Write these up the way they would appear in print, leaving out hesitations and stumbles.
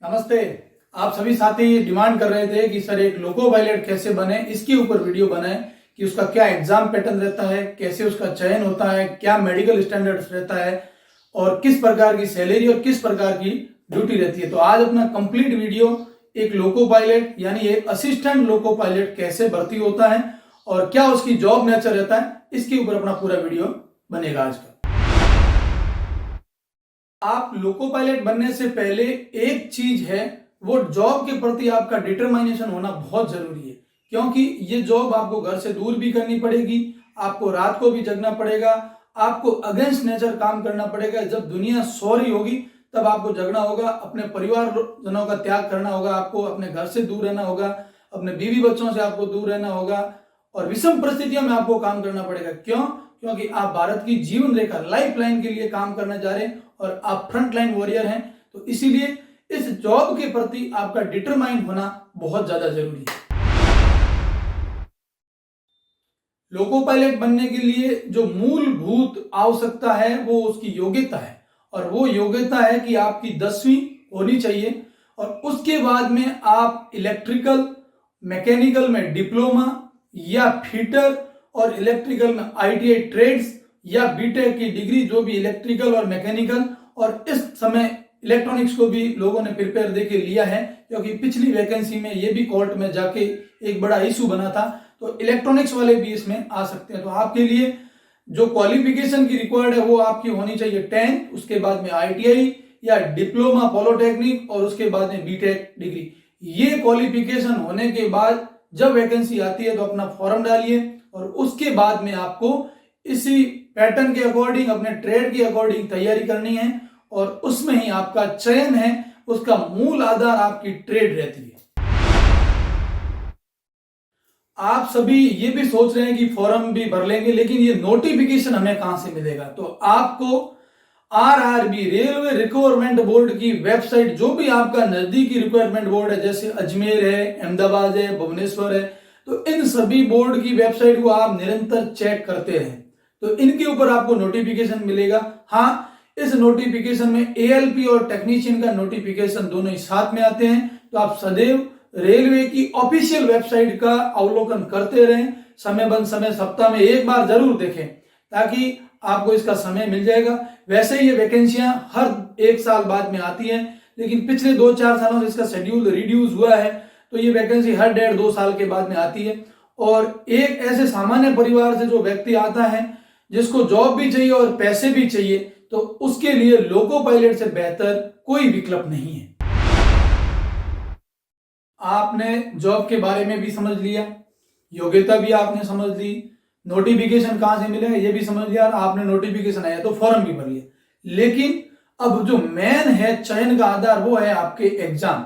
नमस्ते। आप सभी साथी डिमांड कर रहे थे कि सर एक लोको पायलट कैसे बने, इसके ऊपर वीडियो बनाएं कि उसका क्या एग्जाम पैटर्न रहता है, कैसे उसका चयन होता है, क्या मेडिकल स्टैंडर्ड्स रहता है और किस प्रकार की सैलरी और किस प्रकार की ड्यूटी रहती है। तो आज अपना कंप्लीट वीडियो एक लोको पायलट यानी एक असिस्टेंट लोको पायलट कैसे भर्ती होता है और क्या उसकी जॉब नेचर रहता है, इसके ऊपर अपना पूरा वीडियो बनेगा आज का। आप लोको पायलट बनने से पहले एक चीज है, वो जॉब के प्रति आपका डिटरमाइनेशन होना बहुत जरूरी है, क्योंकि ये जॉब आपको घर से दूर भी करनी पड़ेगी, आपको रात को भी जगना पड़ेगा, आपको अगेंस्ट नेचर काम करना पड़ेगा। जब दुनिया सो रही होगी तब आपको जगना होगा, अपने परिवार जनों का त्याग करना होगा, आपको अपने घर से दूर रहना होगा, अपने बीवी बच्चों से आपको दूर रहना होगा और विषम परिस्थितियों में आपको काम करना पड़ेगा। क्यों? क्योंकि आप भारत की जीवन रेखा लाइफ लाइन के लिए काम करने जा रहे हैं और आप फ्रंट लाइन वॉरियर हैं। तो इसीलिए इस जॉब के प्रति आपका डिटरमाइन होना बहुत ज्यादा जरूरी है। लोको पायलट बनने के लिए जो मूलभूत आवश्यकता है वो उसकी योग्यता है, और वो योग्यता है कि आपकी 10वीं होनी चाहिए और उसके बाद में आप इलेक्ट्रिकल मैकेनिकल में डिप्लोमा या फिटर और इलेक्ट्रिकल में आईटीआई ट्रेड्स या बीटेक की डिग्री, जो भी इलेक्ट्रिकल और मैकेनिकल, और इस समय इलेक्ट्रॉनिक्स को भी लोगों ने प्रिपेयर देके लिया है, क्योंकि पिछली वैकेंसी में ये भी कोर्ट में जाके एक बड़ा इशू बना था। तो इलेक्ट्रॉनिक्स वाले भी इसमें आ सकते हैं। तो आपके लिए जो क्वालिफिकेशन की रिक्वायर्ड है वो आपकी होनी चाहिए 10, उसके बाद में आईटीआई या डिप्लोमा पॉलिटेक्निक और उसके बाद में बीटेक डिग्री। ये क्वालिफिकेशन होने के बाद जब वैकेंसी आती है तो अपना फॉर्म डालिए और उसके बाद में आपको इसी पैटर्न के अकॉर्डिंग अपने ट्रेड के अकॉर्डिंग तैयारी करनी है और उसमें ही आपका चयन है, उसका मूल आधार आपकी ट्रेड रहती है। आप सभी ये भी सोच रहे हैं कि फॉर्म भी भर लेंगे, लेकिन ये नोटिफिकेशन हमें कहां से मिलेगा? तो आपको आरआरबी रेलवे रिक्वायरमेंट बोर्ड की वेबसाइट, जो भी आपका नजदीकी रिक्वायरमेंट बोर्ड है, जैसे अजमेर है, अहमदाबाद है, भुवनेश्वर है, तो इन सभी बोर्ड की वेबसाइट को आप निरंतर चेक करते रहें, तो इनके ऊपर आपको नोटिफिकेशन मिलेगा। हाँ, इस नोटिफिकेशन में एएलपी और टेक्नीशियन का नोटिफिकेशन दोनों ही साथ में आते हैं। तो आप सदैव रेलवे की ऑफिशियल वेबसाइट का अवलोकन करते रहें, समय बंद समय सप्ताह में एक बार जरूर देखें, ताकि आपको इसका समय मिल जाएगा। वैसे ये वैकेंसियां हर एक साल बाद में आती हैं, लेकिन पिछले 2-4 सालों से इसका शेड्यूल रिड्यूस हुआ है, तो ये वैकेंसी हर 1.5-2 साल के बाद में आती है। और एक ऐसे सामान्य परिवार से जो व्यक्ति आता है जिसको जॉब भी चाहिए और पैसे भी चाहिए, तो उसके लिए लोको पायलट से बेहतर कोई विकल्प नहीं है। आपने जॉब के बारे में भी समझ लिया, योग्यता भी आपने समझ ली, नोटिफिकेशन कहां से मिलेगा ये भी समझ लिया, और आपने नोटिफिकेशन आया तो फॉर्म भी भर लिया। लेकिन अब जो मेन है चयन का आधार, वो है आपके एग्जाम।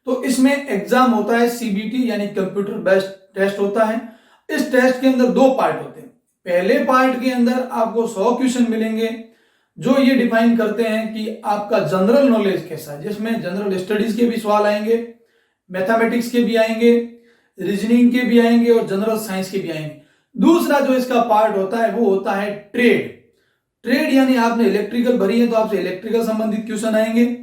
तो इसमें एग्जाम होता है सीबीटी यानी कंप्यूटर बेस्ड टेस्ट होता है। इस टेस्ट के अंदर 2 पार्ट होते हैं। पहले पार्ट के अंदर आपको 100 क्वेश्चन मिलेंगे जो ये डिफाइन करते हैं कि आपका जनरल नॉलेज कैसा है, जिसमें जनरल स्टडीज के भी सवाल आएंगे, मैथमेटिक्स के भी आएंगे, रीजनिंग के भी आएंगे और जनरल साइंस के भी आएंगे। दूसरा जो इसका पार्ट होता है वो होता है ट्रेड यानी आपने इलेक्ट्रिकल भरी है तो आपसे इलेक्ट्रिकल संबंधित क्वेश्चन आएंगे,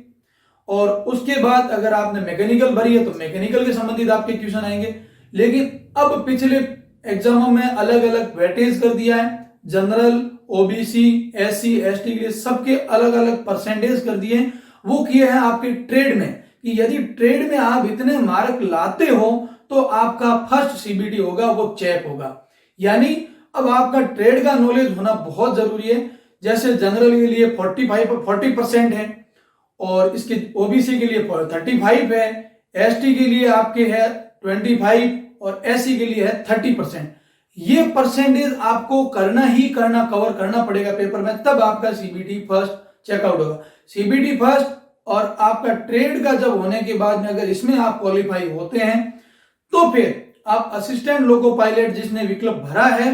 और उसके बाद अगर आपने मैकेनिकल भरी है तो मैकेनिकल के संबंधित आपके क्वेश्चन आएंगे। लेकिन अब पिछले एग्जामों में अलग अलग वेटेज कर दिया है, जनरल, ओबीसी, एससी, एसटी के लिए सबके अलग अलग परसेंटेज कर दिए हैं। वो किए हैं आपके ट्रेड में कि यदि ट्रेड में आप इतने मार्क लाते हो तो आपका फर्स्ट सीबीटी होगा वो चेक होगा। यानी अब आपका ट्रेड का नॉलेज होना बहुत जरूरी है। जैसे जनरल के लिए 40% है और इसके ओबीसी के लिए 35 है, एसटी के लिए आपके है 25 और एससी के लिए है 30%। ये परसेंटेज आपको करना ही करना, कवर करना पड़ेगा पेपर में, तब आपका सीबीटी फर्स्ट चेकआउट होगा। सीबीटी फर्स्ट और आपका ट्रेड का जब होने के बाद में अगर इसमें आप क्वालिफाई होते हैं तो फिर आप असिस्टेंट लोको पायलट जिसने विकल्प भरा है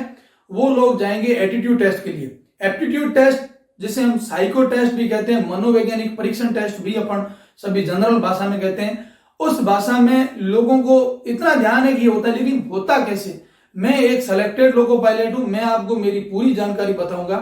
वो लोग जाएंगे एप्टीट्यूड टेस्ट के लिए। एप्टीट्यूड टेस्ट जिसे हम साइको टेस्ट भी कहते हैं, मनोवैज्ञानिक परीक्षण टेस्ट भी अपन सभी जनरल भाषा में कहते हैं। उस भाषा में लोगों को इतना ध्यान है कि होता है, लेकिन होता कैसे? मैं एक सेलेक्टेड लोको पायलट हूं, मैं आपको मेरी पूरी जानकारी बताऊंगा।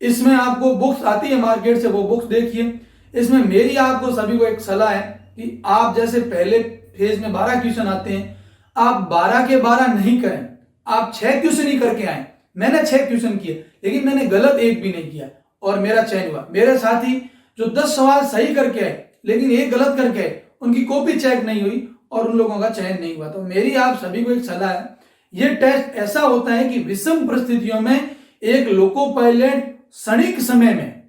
इसमें आपको बुक्स आती है मार्केट से, वो बुक्स देखिए। इसमें मेरी आपको सभी को एक सलाह है कि आप जैसे पहले फेज में 12 क्वेश्चन आते हैं, आप 12 के 12 नहीं करें, आप 6 क्वेश्चन ही करके आए। मैंने 6 क्वेश्चन किए लेकिन मैंने गलत एक भी नहीं किया और मेरा चयन हुआ। मेरे साथी जो 10 सवाल सही करके आए लेकिन एक गलत करके आए, उनकी कॉपी चेक नहीं हुई और उन लोगों का चयन नहीं हुआ। तो मेरी आप सभी को एक सलाह है, ये टेस्ट ऐसा होता है कि विषम परिस्थितियों में एक लोको पायलट क्षणिक समय में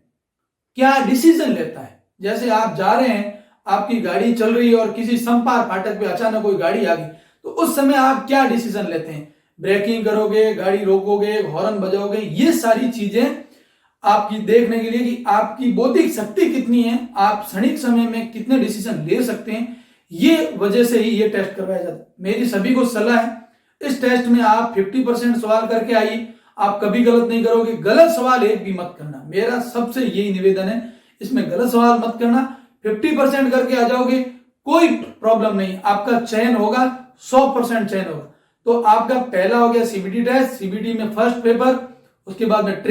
क्या डिसीजन लेता है। जैसे आप जा रहे हैं, आपकी गाड़ी चल रही है और किसी संपार फाटक पे अचानक कोई गाड़ी आ गई, तो उस समय आप क्या डिसीजन लेते हैं, ब्रेकिंग करोगे, गाड़ी रोकोगे, हॉर्न बजाओगे, ये सारी चीजें आपकी देखने के लिए कि आपकी बौद्धिक शक्ति कितनी है, आप क्षणिक समय में कितने डिसीजन ले सकते हैं, ये वजह से ही ये टेस्ट करवाया जाता है। मेरी सभी को सलाह है, इस टेस्ट में आप 50% सवाल करके आइए, आप कभी गलत नहीं करोगे। गलत सवाल एक भी मत करना, मेरा सबसे यही निवेदन है, इसमें गलत सवाल मत करना। 50% करके आ जाओगे, कोई प्रॉब्लम नहीं, आपका चयन होगा, 100% चयन होगा। तो आपका पहला हो गया सीबीटी टेस्ट, सीबीटी में फर्स्ट पेपर, उसके बाद में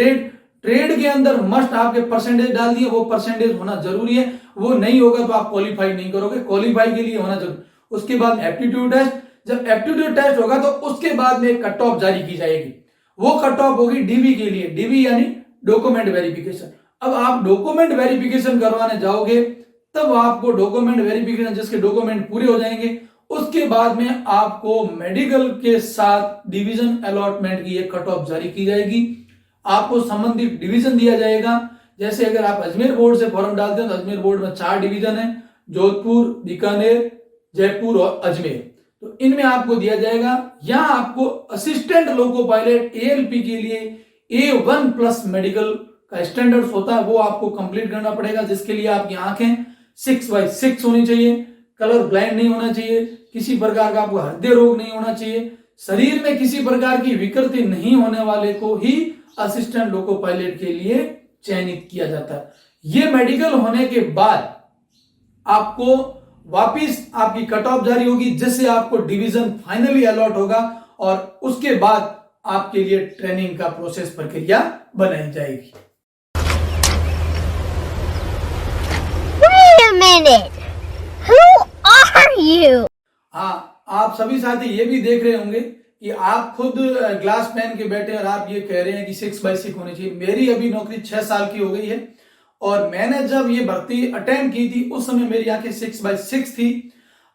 ट्रेड के अंदर मस्ट आपके परसेंटेज डाल दिए, वो परसेंटेज होना जरूरी है, वो नहीं होगा तो आप क्वालिफाई नहीं करोगे, क्वालिफाई के लिए होना जरूरी। उसके बाद एप्टीट्यूड टेस्ट, जब एप्टीट्यूड टेस्ट होगा तो उसके बाद में कट ऑफ जारी की जाएगी, वो कट ऑफ होगी डीवी के लिए, डीवी यानी डॉक्यूमेंट वेरिफिकेशन। अब आप डॉक्यूमेंट वेरिफिकेशन करवाने जाओगे, तब आपको डॉक्यूमेंट वेरिफिकेशन, जिसके डॉक्यूमेंट पूरे हो जाएंगे, उसके बाद में आपको मेडिकल के साथ डिवीजन अलॉटमेंट की एक कट ऑफ जारी की जाएगी, आपको संबंधित डिवीजन दिया जाएगा। जैसे अगर आप अजमेर बोर्ड से फॉर्म डालते हैं तो अजमेर बोर्ड में 4 डिवीजन है, जोधपुर, बीकानेर, जयपुर और अजमेर, तो इनमें आपको दिया जाएगा। यहां आपको असिस्टेंट लोको पायलट एएलपी के लिए A1 प्लस मेडिकल का स्टैंडर्ड्स होता है, वो आपको कंप्लीट करना पड़ेगा, जिसके लिए आपकी आंखें 6/6 होनी चाहिए, कलर ब्लाइंड नहीं होना चाहिए, किसी प्रकार का आपको हृदय रोग नहीं होना चाहिए, शरीर में किसी प्रकार की विकृति नहीं होने वाले को ही असिस्टेंट लोको पायलट के लिए चयनित किया जाता है। ये मेडिकल होने के बाद आपको वापिस आपकी कट ऑफ जारी होगी, जिससे आपको डिवीजन फाइनली अलॉट होगा और उसके बाद आपके लिए ट्रेनिंग का प्रोसेस प्रक्रिया बनाई जाएगी। Wait a minute. Who are you? हाँ, आप सभी साथी ये भी देख रहे होंगे कि आप खुद ग्लास पहन के बैठे और आप ये कह रहे हैं कि 6/6 होनी चाहिए। मेरी अभी नौकरी 6 साल की हो गई है और मैंने जब ये भर्ती अटेम्प्ट की थी उस समय मेरी आंखें 6/6 थी।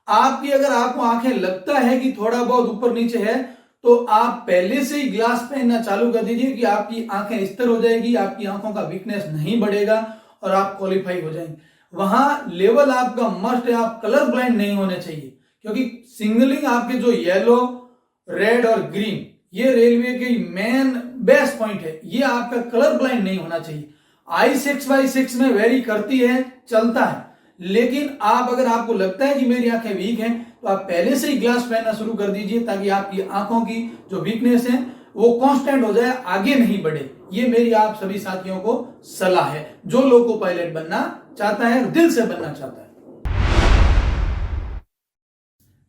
आपकी अगर आपको आंखें लगता है कि थोड़ा बहुत ऊपर नीचे है, तो आप पहले से ही ग्लास पहनना चालू कर दीजिए कि आपकी आंखें स्थिर हो जाएगी, आपकी आंखों का वीकनेस नहीं बढ़ेगा और आप क्वालिफाई हो जाएंगे। वहां लेवल आपका मस्ट है, आप कलर ब्लाइंड नहीं होने चाहिए, क्योंकि सिग्नलिंग आपके जो येलो, रेड और ग्रीन, ये रेलवे के मेन बेस्ट पॉइंट है, ये आपका कलर ब्लाइंड नहीं होना चाहिए। आई 6/6 में वेरी करती है, चलता है, लेकिन आप अगर आपको लगता है कि मेरी आंखें वीक हैं, तो आप पहले से ही ग्लास पहनना शुरू कर दीजिए, ताकि आपकी आंखों की जो वीकनेस है वो कांस्टेंट हो जाए, आगे नहीं बढ़े। ये मेरी आप सभी साथियों को सलाह है, जो लोको पायलट बनना चाहता है, दिल से बनना चाहता है।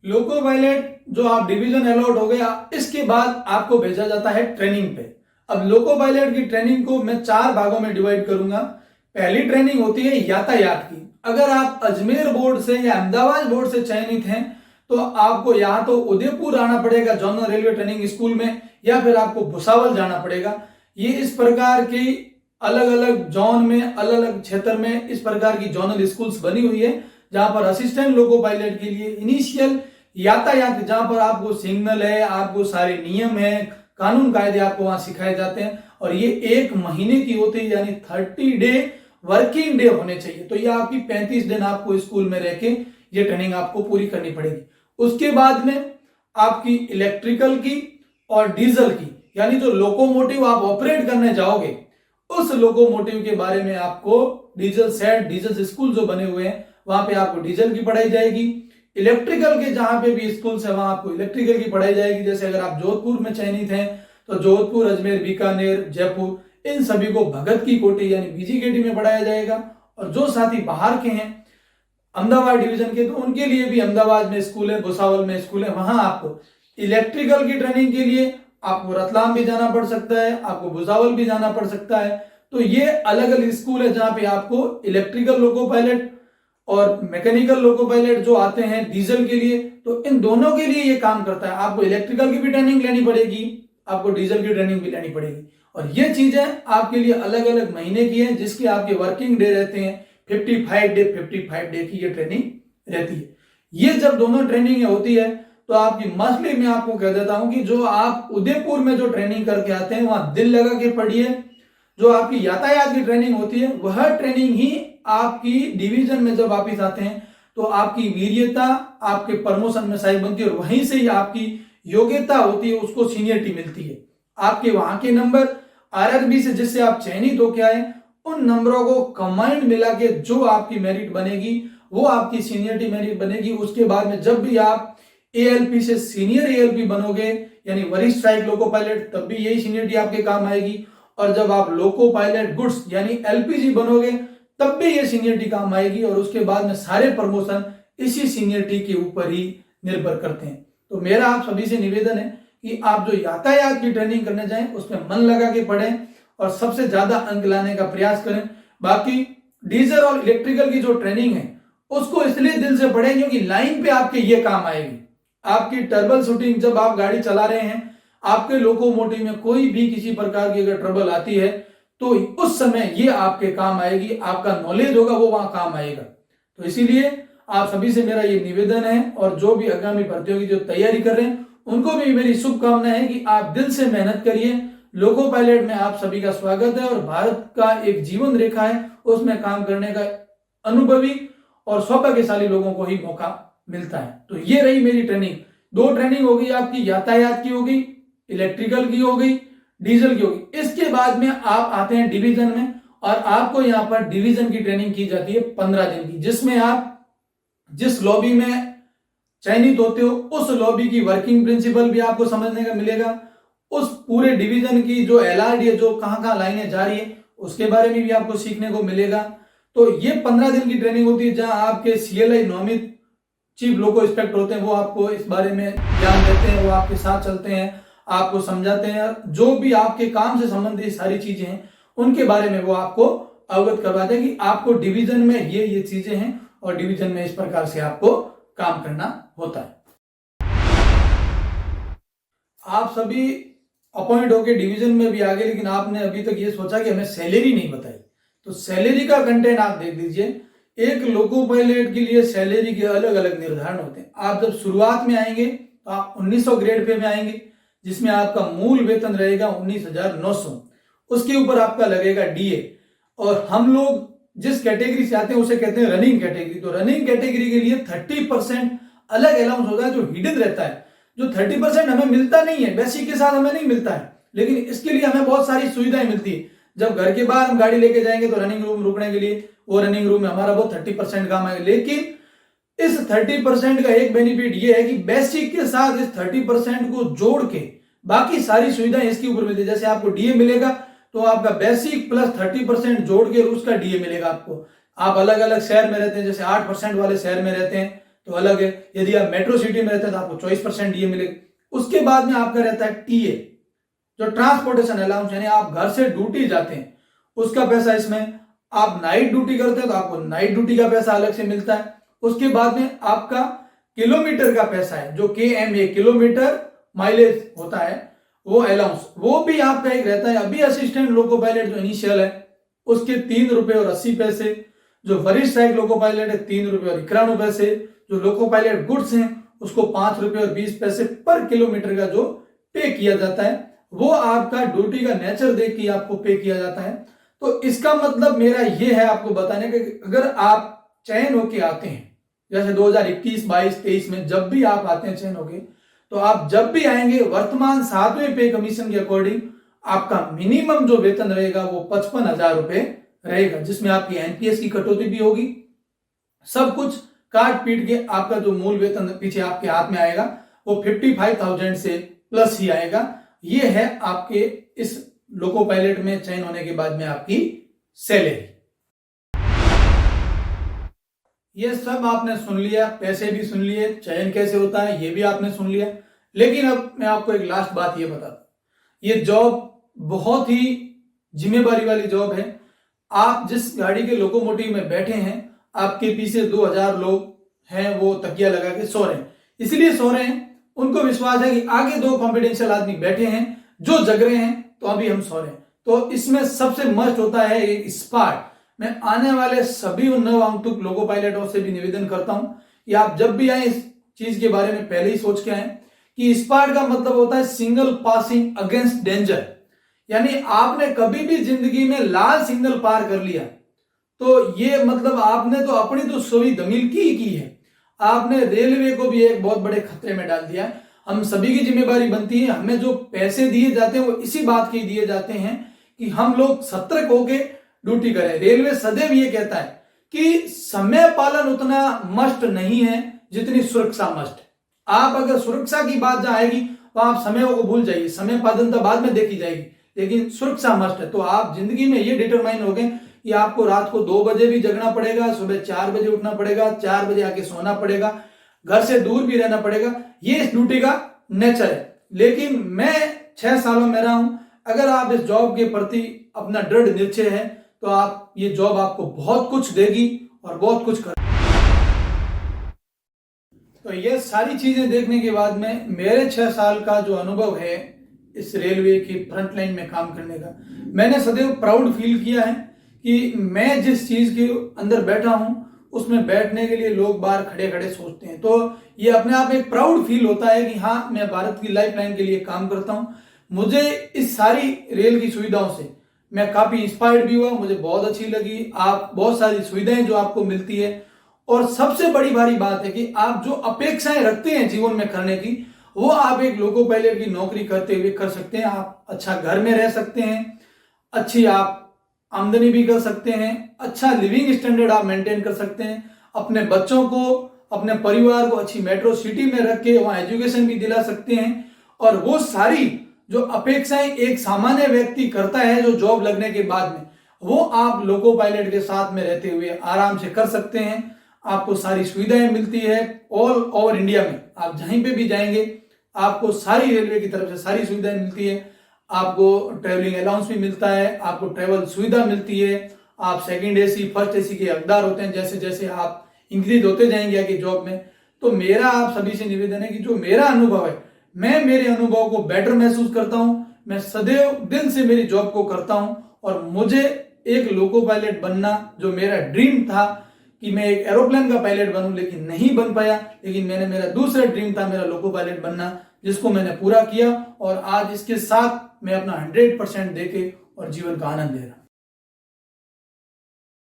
लोको पायलट जो आप डिवीजन अलॉट हो गया, इसके बाद आपको भेजा जाता है ट्रेनिंग पे। अब लोको पायलट की ट्रेनिंग को मैं 4 भागों में डिवाइड करूंगा। पहली ट्रेनिंग होती है यातायात की। अगर आप अजमेर बोर्ड से या अहमदाबाद बोर्ड से चयनित हैं, तो आपको या तो उदयपुर आना पड़ेगा जोनल रेलवे ट्रेनिंग स्कूल में, या फिर आपको भुसावल जाना पड़ेगा। ये इस प्रकार की अलग अलग जोन में, अलग अलग क्षेत्र में इस प्रकार की जोनल स्कूल्स बनी हुई है, जहां पर असिस्टेंट लोको पायलट के लिए इनिशियल यातायात, जहां पर आपको सिग्नल है, आपको सारे नियम है, कानून कायदे आपको वहां सिखाए जाते हैं, और ये 1 महीने की होती है, यानी 30 डे वर्किंग डे होने चाहिए। तो ये आपकी 35 दिन आपको स्कूल में रह के ये ट्रेनिंग आपको पूरी करनी पड़ेगी। उसके बाद में आपकी इलेक्ट्रिकल की और डीजल की, यानी जो लोकोमोटिव आप ऑपरेट करने जाओगे, उस लोकोमोटिव के बारे में आपको डीजल सेट, डीजल स्कूल जो बने हुए हैं, वहां पे आपको डीजल की पढ़ाई जाएगी। इलेक्ट्रिकल के जहां पे भी स्कूल है, वहां आपको इलेक्ट्रिकल की पढ़ाई जाएगी। जैसे अगर आप जोधपुर में चयनित हैं, तो जोधपुर, अजमेर, बीकानेर, जयपुर, इन सभी को भगत की कोटि यानी बीजीकेटी में पढ़ाया जाएगा। और जो साथी बाहर के हैं, अहमदाबाद डिवीजन के, तो उनके लिए भी अहमदाबाद में स्कूल है, भुसावल में स्कूल है, वहां आपको इलेक्ट्रिकल की ट्रेनिंग के लिए आपको रतलाम भी जाना पड़ सकता है, आपको भुसावल भी जाना पड़ सकता है। तो ये अलग अलग स्कूल है जहां पे आपको इलेक्ट्रिकल लोको पायलट और मैकेनिकल लोको पायलट जो आते हैं डीजल के लिए, तो इन दोनों के लिए ये काम करता है। आपको इलेक्ट्रिकल की भी ट्रेनिंग लेनी पड़ेगी, आपको डीजल की ट्रेनिंग भी लेनी पड़ेगी, और ये चीजें आपके लिए अलग अलग महीने की है, जिसके आपके वर्किंग डे रहते हैं 55 डे की ये ट्रेनिंग रहती है। ये जब दोनों ट्रेनिंग होती है तो आपकी मंथली मैं आपको कह देता हूं कि जो आप उदयपुर में जो ट्रेनिंग करके आते हैं वहां दिल लगा के पढ़िए। जो आपकी यातायात की ट्रेनिंग होती है वह ट्रेनिंग ही आपकी डिवीजन में जब वापिस आते हैं तो आपकी वीर्यता आपके प्रमोशन में सहायक बनती है, और वहीं से ही आपकी योग्यता होती है, उसको सीनियरिटी मिलती है। आपके वहां के नंबर आरआरबी से जिससे आप चयनित होके आए, उन नंबरों को कंबाइंड मिला के जो आपकी मेरिट बनेगी वो आपकी सीनियरिटी मेरिट बनेगी। उसके बाद में जब भी आप एएलपी से सीनियर एएलपी बनोगे, यानी वरिष्ठ सहायक लोको पायलट, तब भी यही सीनियरिटी आपके काम आएगी। और जब आप लोको पायलट गुड्स यानी एलपीजी बनोगे तब भी ये सीनियरिटी काम आएगी, और उसके बाद में सारे प्रमोशन इसी सीनियरिटी के ऊपर ही निर्भर करते हैं। तो मेरा आप सभी से निवेदन है कि आप जो यातायात की ट्रेनिंग करने जाएं उसमें मन लगा के पढ़ें और सबसे ज्यादा अंक लाने का प्रयास करें। बाकी डीजल और इलेक्ट्रिकल की जो ट्रेनिंग है उसको इसलिए दिल से पढ़ें क्योंकि लाइन पे आपके ये काम आएगी। आपकी ट्रबल शूटिंग, जब आप गाड़ी चला रहे हैं, आपके लोकोमोटिव में कोई भी किसी प्रकार की अगर ट्रबल आती है तो उस समय ये आपके काम आएगी, आपका नॉलेज होगा वो वहां काम आएगा। तो इसीलिए आप सभी से मेरा ये निवेदन है, और जो भी आगामी भर्तियों की जो तैयारी कर रहे हैं उनको भी मेरी शुभकामना है कि आप दिल से मेहनत करिए। लोको पायलट में आप सभी का स्वागत है, और भारत का एक जीवन रेखा है, उसमें काम करने का अनुभवी और सौभाग्यशाली लोगों को ही मौका मिलता है। तो ये रही मेरी ट्रेनिंग। 2 ट्रेनिंग होगी आपकी, यातायात की होगी, इलेक्ट्रिकल की होगी, डीजल की होगी। इसके बाद में आप आते हैं डिवीजन में, और आपको यहाँ पर डिवीजन की ट्रेनिंग की जाती है 15 दिन की, जिसमें आप जिस लॉबी में चयनित होते हो उस लॉबी की वर्किंग प्रिंसिपल भी आपको समझने का मिलेगा। उस पूरे डिवीजन की जो एलआरडी है, जो कहां लाइनें जा रही है, उसके बारे में भी आपको सीखने को मिलेगा। तो ये 15 दिन की ट्रेनिंग होती है, जहां आपके सीएलआई नॉमित चीफ लोको इंस्पेक्टर होते हैं, वो आपको इस बारे में ज्ञान देते हैं, वो आपके साथ चलते हैं, आपको समझाते हैं, जो भी आपके काम से संबंधित सारी चीजें हैं उनके बारे में वो आपको अवगत करवाते हैं कि आपको डिवीजन में ये चीजें हैं और डिवीजन में इस प्रकार से आपको काम करना होता है। आप सभी अपॉइंट होके डिवीजन में भी आ गए, लेकिन आपने अभी तक ये सोचा कि हमें सैलरी नहीं बताई। तो सैलरी का कंटेंट आप देख लीजिए। एक लोको पायलट के लिए सैलरी के अलग अलग निर्धारण होते हैं। आप जब शुरुआत में आएंगे तो आप 1900 ग्रेड पे में आएंगे, जिसमें आपका मूल वेतन रहेगा 19,900। उसके ऊपर आपका लगेगा डीए, और हम लोग जिस कैटेगरी से आते हैं उसे कहते हैं रनिंग कैटेगरी। तो रनिंग कैटेगरी के लिए 30% अलग अलाउंस होता है जो हिडन रहता है, जो 30% हमें मिलता नहीं है, बेसिक के साथ हमें नहीं मिलता है, लेकिन इसके लिए हमें बहुत सारी सुविधाएं मिलती है। जब घर के बाहर हम गाड़ी लेके जाएंगे तो रनिंग रूम रुकने के लिए, वो रनिंग रूम में हमारा वो 30% काम आएगा। लेकिन इस 30% का एक बेनिफिट ये है कि बेसिक के साथ इस 30% को जोड़ के बाकी सारी सुविधाएं इसके ऊपर मिलती है। जैसे आपको डीए मिलेगा तो आपका बेसिक प्लस 30% जोड़ के उसका डीए मिलेगा आपको। आप अलग अलग शहर में रहते हैं, जैसे 8% वाले शहर में रहते हैं तो अलग है, यदि आप मेट्रो सिटी में रहते हैं तो आपको 24% डीए मिलेगा। उसके बाद में आपका रहता है टीए, जो ट्रांसपोर्टेशन अलाउंस, यानी आप घर से ड्यूटी जाते हैं उसका पैसा इसमें, आप नाइट ड्यूटी करते हैं तो आपको नाइट ड्यूटी का पैसा अलग से मिलता है। उसके बाद में आपका किलोमीटर का पैसा है, जो KMA किलोमीटर माइलेज होता है, वो अलाउंस, वो भी आपका एक रहता है। अभी असिस्टेंट लोको पायलट जो इनिशियल है उसके 3 रुपए और 80 पैसे, जो वरिष्ठ सहायक लोको पायलट है 3 रुपए और 91 पैसे, जो लोको पायलट गुड्स हैं उसको 5 रुपए और 20 पैसे पर किलोमीटर का जो पे किया जाता है, वो आपका ड्यूटी का नेचर देख के आपको पे किया जाता है। तो इसका मतलब मेरा ये है आपको बताने का कि अगर आप चयन होके आते हैं, जैसे 2021, 22, 23 में जब भी आप आते हैं चयन होके, तो आप जब भी आएंगे वर्तमान 7वें पे कमीशन के अकॉर्डिंग आपका मिनिमम जो वेतन रहेगा वो 55,000 रुपए रहेगा, जिसमें आपकी एनपीएस की कटौती भी होगी। सब कुछ काट पीट के आपका जो मूल वेतन पीछे आपके हाथ में आएगा वो 55,000 से प्लस ही आएगा। ये है आपके इस लोको पायलट में चयन होने के बाद में आपकी सैलरी। ये सब आपने सुन लिया, पैसे भी सुन लिए, चयन कैसे होता है ये भी आपने सुन लिया। लेकिन अब मैं आपको एक लास्ट बात ये बताता हूं, ये जॉब बहुत ही जिम्मेदारी वाली जॉब है। आप जिस गाड़ी के लोकोमोटिव में बैठे हैं, आपके पीछे 2000 लोग हैं वो तकिया लगा के सो रहे हैं। इसलिए सो रहे हैं, उनको विश्वास है कि आगे 2 कॉन्फिडेंशियल आदमी बैठे हैं जो जग रहे हैं, तो अभी हम सो रहे हैं। तो इसमें सबसे मस्ट होता है एक स्पार्ट। मैं आने वाले सभी नव आगंतुक लोको पायलटों से भी निवेदन करता हूं कि आप जब भी आए इस चीज के बारे में पहले ही सोच के आए कि स्पार्ट का मतलब होता है सिंगल पासिंग अगेंस्ट डेंजर। यानी आपने कभी भी जिंदगी में लाल सिग्नल पार कर लिया तो ये मतलब आपने तो अपनी तो सोई दमील की है, आपने रेलवे को भी एक बहुत बड़े खतरे में डाल दिया है। हम सभी की जिम्मेदारी बनती है, हमें जो पैसे दिए जाते हैं वो इसी बात के दिए जाते हैं कि हम लोग सतर्क होके ड्यूटी करें। रेलवे सदैव ये कहता है कि समय पालन उतना मस्ट नहीं है जितनी सुरक्षा मस्ट। आप अगर सुरक्षा की बात जहां आएगी तो आप समय को भूल जाइए, समय पालनता बाद में देखी जाएगी, लेकिन सुरक्षा मस्ट है। तो आप जिंदगी में ये डिटरमाइन हो गए कि आपको रात को 2 बजे भी जगना पड़ेगा, सुबह 4 बजे उठना पड़ेगा, 4 बजे आके सोना पड़ेगा, घर से दूर भी रहना पड़ेगा। ये इस ड्यूटी का नेचर है। लेकिन मैं 6 सालों में रहा हूं, अगर आप इस जॉब के प्रति अपना दृढ़ निश्चय है तो आप ये जॉब आपको बहुत कुछ देगी और बहुत कुछ कर। तो ये सारी चीजें देखने के बाद में मेरे 6 साल का जो अनुभव है इस रेलवे की फ्रंट लाइन में काम करने का, मैंने सदैव प्राउड फील किया है कि मैं जिस चीज के अंदर बैठा हूं उसमें बैठने के लिए लोग बाहर खड़े खड़े सोचते हैं। तो ये अपने आप में एक प्राउड फील होता है कि हाँ, मैं भारत की लाइफ लाइन के लिए काम करता हूं। मुझे इस सारी रेल की सुविधाओं से मैं काफी इंस्पायर्ड भी हुआ, मुझे बहुत अच्छी लगी। आप बहुत सारी सुविधाएं जो आपको मिलती है, और सबसे बड़ी भारी बात है कि आप जो अपेक्षाएं रखते हैं जीवन में करने की, वो आप एक लोको पायलट की नौकरी करते हुए कर सकते हैं। आप अच्छा घर में रह सकते हैं, अच्छी आप आमदनी भी कर सकते हैं, अच्छा लिविंग स्टैंडर्ड आप मेंटेन कर सकते हैं, अपने बच्चों को, अपने परिवार को अच्छी मेट्रो सिटी में रख के वहां एजुकेशन भी दिला सकते हैं। और वो सारी जो अपेक्षाएं एक सामान्य व्यक्ति करता है जो जॉब लगने के बाद में, वो आप लोको पायलट के साथ में रहते हुए आराम से कर सकते हैं। आपको सारी सुविधाएं मिलती है ऑल ओवर इंडिया में, आप जहीं पे भी जाएंगे आपको सारी रेलवे की तरफ से सारी सुविधाएं मिलती है। आपको ट्रेवलिंग अलाउंस भी मिलता है, आपको ट्रेवल सुविधा मिलती है, आप सेकंड एसी फर्स्ट एसी के हकदार होते हैं जैसे जैसे आप इंक्रीज होते जाएंगे आगे जॉब में। तो मेरा आप सभी से निवेदन है कि जो मेरा अनुभव है, मैं मेरे अनुभव को बेटर महसूस करता हूं, मैं सदैव दिल से मेरी जॉब को करता हूं। और मुझे एक लोको पायलट बनना जो मेरा ड्रीम था कि मैं एक एरोप्लेन का पायलट बनूं, लेकिन नहीं बन पाया, लेकिन मैंने मेरा दूसरा ड्रीम था मेरा लोको पायलट बनना, जिसको मैंने पूरा किया। और आज इसके साथ मैं अपना 100% देके और जीवन का आनंद ले रहा हूं।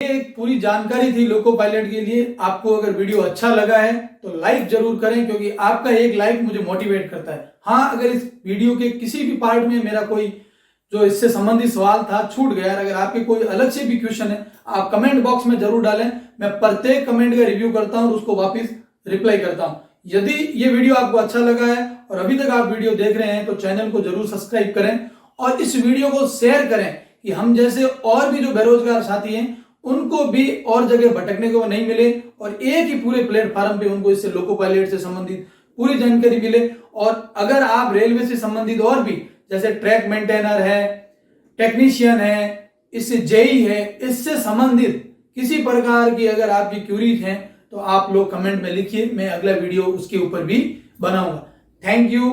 ये एक पूरी जानकारी थी लोको पायलट के लिए। आपको अगर वीडियो अच्छा लगा है तो लाइक जरूर करें, क्योंकि आपका एक लाइक मुझे मोटिवेट करता है। हाँ, अगर इस वीडियो के किसी भी पार्ट में मेरा कोई जो इससे संबंधित सवाल था छूट गया, अगर आपके कोई अलग से भी क्वेश्चन है, आप कमेंट बॉक्स में जरूर डालें। मैं प्रत्येक कमेंट का रिव्यू करता हूं और उसको वापस रिप्लाई करता हूं। यदि ये वीडियो आपको अच्छा लगा है और अभी तक आप वीडियो देख रहे हैं तो चैनल को जरूर सब्सक्राइब करें और इस वीडियो को शेयर करें कि हम जैसे और भी जो बेरोजगार साथी हैं उनको भी और जगह भटकने को नहीं मिले और एक ही पूरे प्लेटफॉर्म पे उनको इससे लोको पायलट से संबंधित पूरी जानकारी मिले। और अगर आप रेलवे से संबंधित और भी जैसे ट्रैक मेंटेनर है, टेक्नीशियन है, इससे जेई है, इससे संबंधित किसी प्रकार की अगर आपकी क्यूरीज हैं तो आप लोग कमेंट में लिखिए, मैं अगला वीडियो उसके ऊपर भी बनाऊंगा। Thank you.